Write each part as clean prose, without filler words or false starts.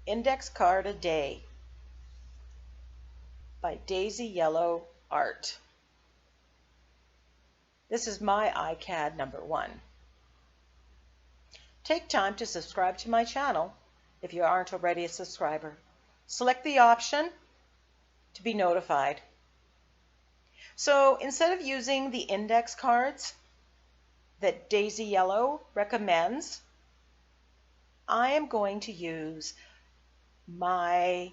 Index Card a Day by Daisy Yellow Art. This is my ICAD number 1. Take time to subscribe to my channel if you aren't already a subscriber. Select the option to be notified. So instead of using the index cards that Daisy Yellow recommends, I am going to use recycle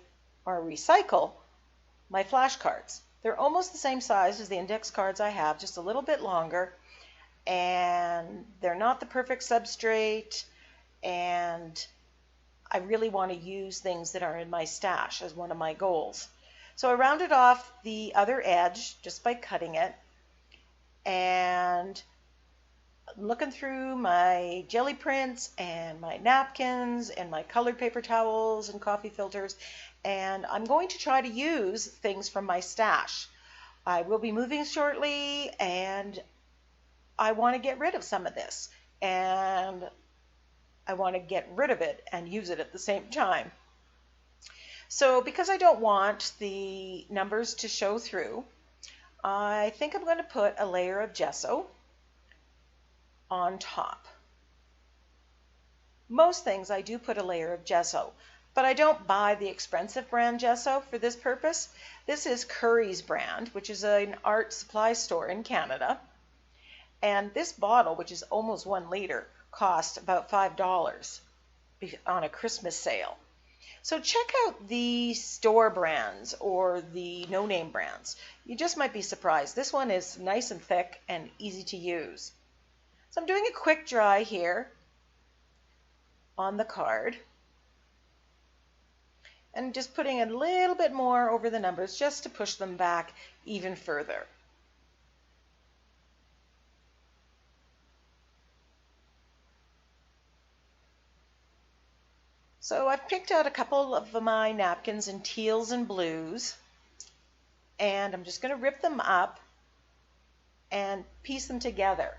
my flashcards. They're almost the same size as the index cards I have, just a little bit longer, and they're not the perfect substrate, and I really want to use things that are in my stash as one of my goals. So I rounded off the other edge just by cutting it, and looking through my jelly prints and my napkins and my colored paper towels and coffee filters, and I'm going to try to use things from my stash. I will be moving shortly, and I want to get rid of some of this, and I want to get rid of it and use it at the same time. So because I don't want the numbers to show through, I think I'm going to put a layer of gesso on top. Most things I do put a layer of gesso, but I don't buy the expensive brand gesso for this purpose. This is Curry's brand, which is an art supply store in Canada. And this bottle, which is almost 1 liter, cost about $5 on a Christmas sale. So check out the store brands or the no-name brands. You just might be surprised. This one is nice and thick and easy to use. So I'm doing a quick dry here on the card and just putting a little bit more over the numbers just to push them back even further. So I've picked out a couple of my napkins in teals and blues, and I'm just going to rip them up and piece them together.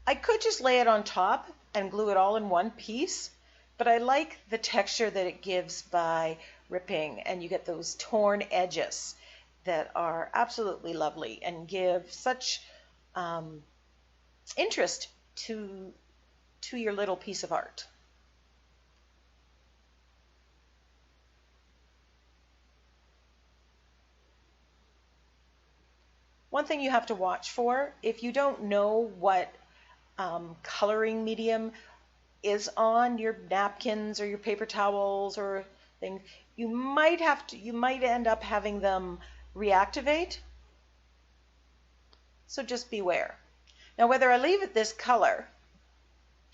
I could just lay it on top and glue it all in one piece, but I like the texture that it gives by ripping, and you get those torn edges that are absolutely lovely and give such interest to your little piece of art. One thing you have to watch for, if you don't know what coloring medium is on your napkins or your paper towels or things, you might end up having them reactivate. So just beware. Now, whether I leave it this color,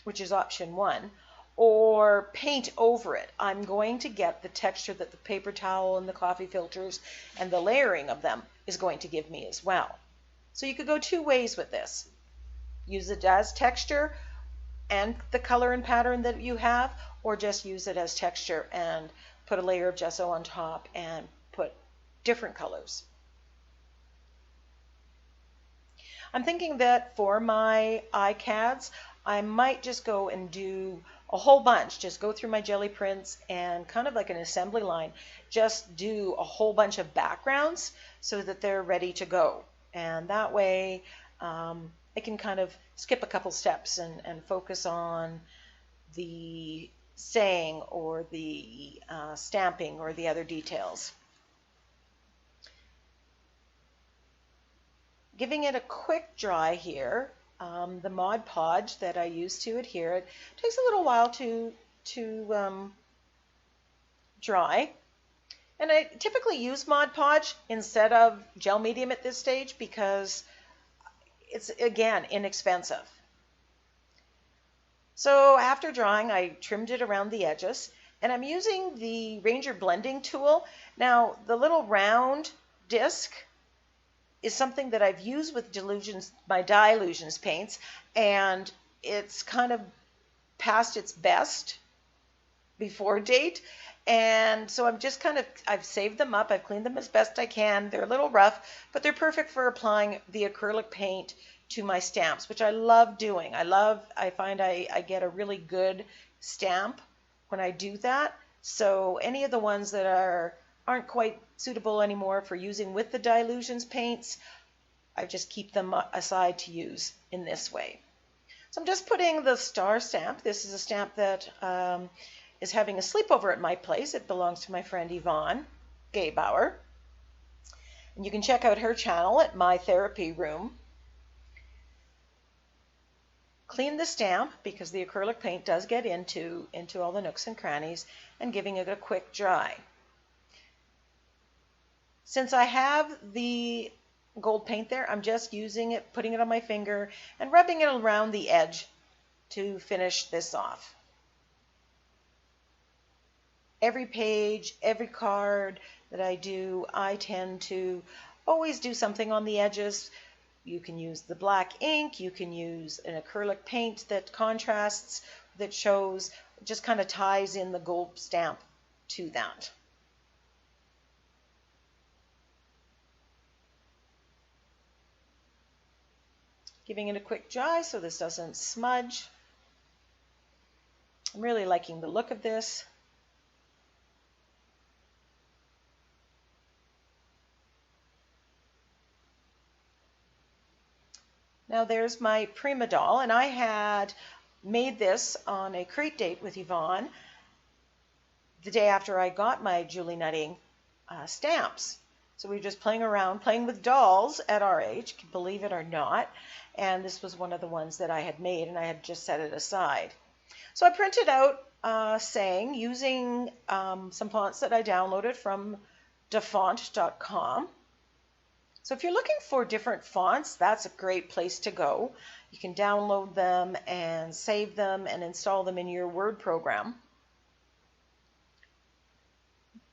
which is option 1, or paint over it, I'm going to get the texture that the paper towel and the coffee filters and the layering of them is going to give me as well. So you could go 2 ways with this. Use it as texture and the color and pattern that you have, or just use it as texture and put a layer of gesso on top and put different colors. I'm thinking that for my ICADs, I might just go and do a whole bunch, just go through my jelly prints and kind of like an assembly line, just do a whole bunch of backgrounds so that they're ready to go. And that way I can kind of skip a couple steps and focus on the saying or the stamping or the other details. Giving it a quick dry here. The Mod Podge that I use to adhere, it takes a little while to dry. And I typically use Mod Podge instead of gel medium at this stage because it's, again, inexpensive. So after drying, I trimmed it around the edges, and I'm using the Ranger blending tool. Now, the little round disc is something that I've used with my dye illusions paints, and it's kind of past its best before date. And so I've saved them up, I've cleaned them as best I can. They're a little rough, but they're perfect for applying the acrylic paint to my stamps, which I love doing. I find I get a really good stamp when I do that. So any of the ones that aren't quite suitable anymore for using with the Dylusions paints, I just keep them aside to use in this way. So I'm just putting the star stamp. This is a stamp that is having a sleepover at my place. It belongs to my friend Yvonne Gaybauer. And you can check out her channel at My Therapy Room. Clean the stamp because the acrylic paint does get into all the nooks and crannies, and giving it a quick dry. Since I have the gold paint there, I'm just using it, putting it on my finger and rubbing it around the edge to finish this off. Every page, every card that I do, I tend to always do something on the edges. You can use the black ink, you can use an acrylic paint that contrasts, that shows, just kind of ties in the gold stamp to that. Giving it a quick dry so this doesn't smudge. I'm really liking the look of this. Now there's my Prima doll, and I had made this on a crate date with Yvonne the day after I got my Julie Nutting stamps. So we were just playing around, playing with dolls at our age, believe it or not, and this was one of the ones that I had made, and I had just set it aside. So I printed out saying, using some fonts that I downloaded from dafont.com. So if you're looking for different fonts, that's a great place to go. You can download them and save them and install them in your Word program.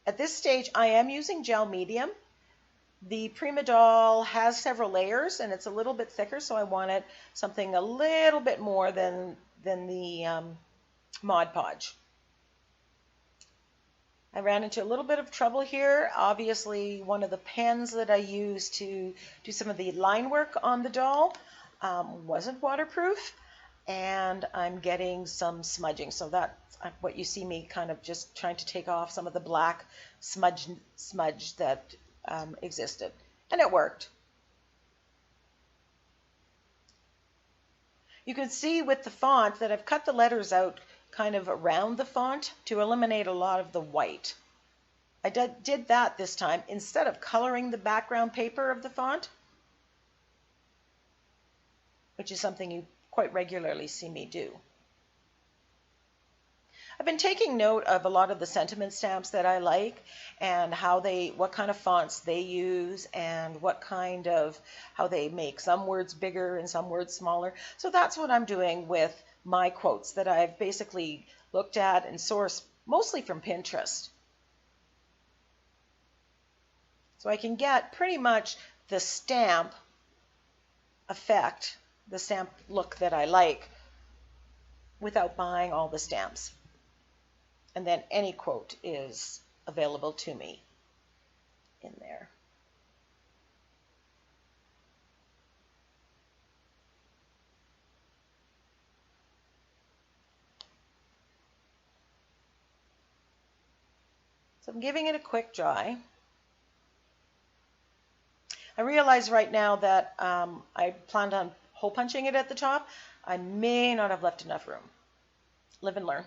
At this stage, I am using gel medium. The Prima doll has several layers and it's a little bit thicker, so I wanted something a little bit more than the Mod Podge. I ran into a little bit of trouble here. Obviously, one of the pens that I used to do some of the line work on the doll wasn't waterproof, and I'm getting some smudging. So that's what you see me kind of just trying to take off some of the black smudge that existed, and it worked. You can see with the font that I've cut the letters out kind of around the font to eliminate a lot of the white. I did that this time instead of coloring the background paper of the font, which is something you quite regularly see me do. I've been taking note of a lot of the sentiment stamps that I like and what kind of fonts they use and how they make some words bigger and some words smaller. So that's what I'm doing with my quotes that I've basically looked at and sourced mostly from Pinterest. So I can get pretty much the stamp effect, the stamp look that I like, without buying all the stamps. And then any quote is available to me in there. So I'm giving it a quick dry. I realize right now that I planned on hole punching it at the top. I may not have left enough room. Live and learn.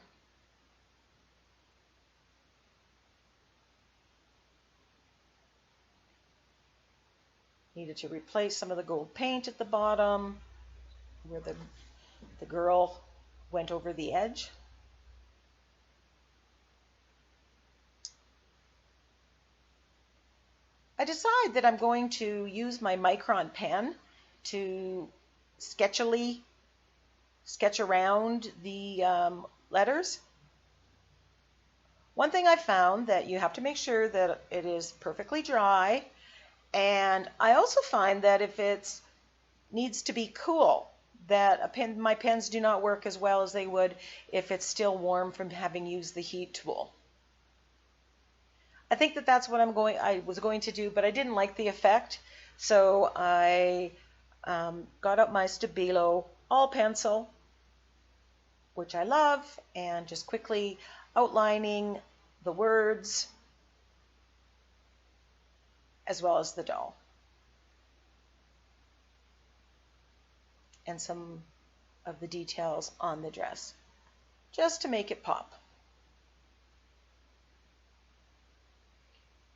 Needed to replace some of the gold paint at the bottom where the girl went over the edge. I decide that I'm going to use my Micron pen to sketchily sketch around the letters. One thing I found that you have to make sure that it is perfectly dry, and I also find that if it needs to be cool, that my pens do not work as well as they would if it's still warm from having used the heat tool. I think that that's what I was going to do, but I didn't like the effect, so I got out my Stabilo all pencil, which I love, and just quickly outlining the words, as well as the doll. And some of the details on the dress, just to make it pop.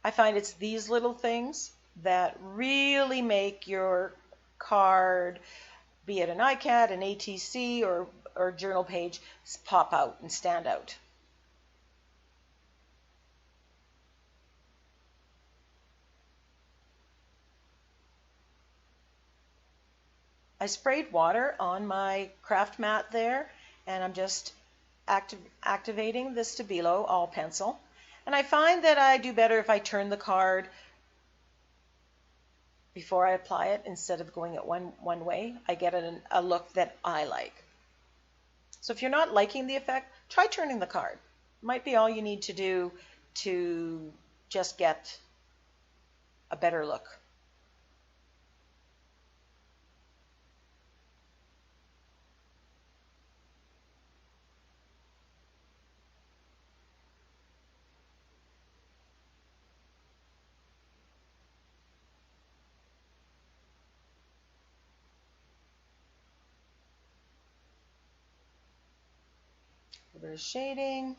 I find it's these little things that really make your card, be it an ICAD, an ATC, or journal page, pop out and stand out. I sprayed water on my craft mat there, and I'm just activating the Stabilo all pencil. And I find that I do better if I turn the card before I apply it instead of going it one way. I get a look that I like. So if you're not liking the effect, try turning the card. Might be all you need to do to just get a better look. A bit of shading.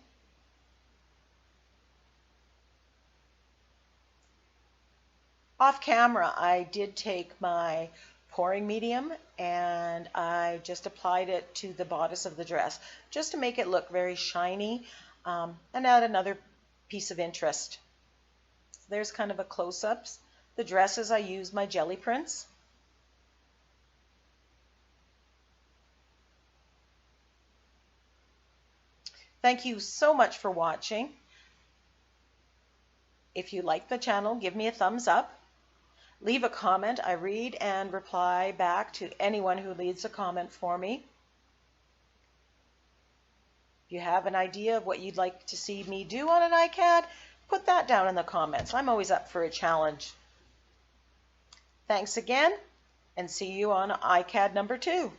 Off camera, I did take my pouring medium and I just applied it to the bodice of the dress just to make it look very shiny and add another piece of interest. There's kind of a close-up. The dresses, I use my jelly prints. Thank you so much for watching. If you like the channel, give me a thumbs up. Leave a comment. I read and reply back to anyone who leaves a comment for me. If you have an idea of what you'd like to see me do on an ICAD, put that down in the comments. I'm always up for a challenge. Thanks again, and see you on ICAD number 2.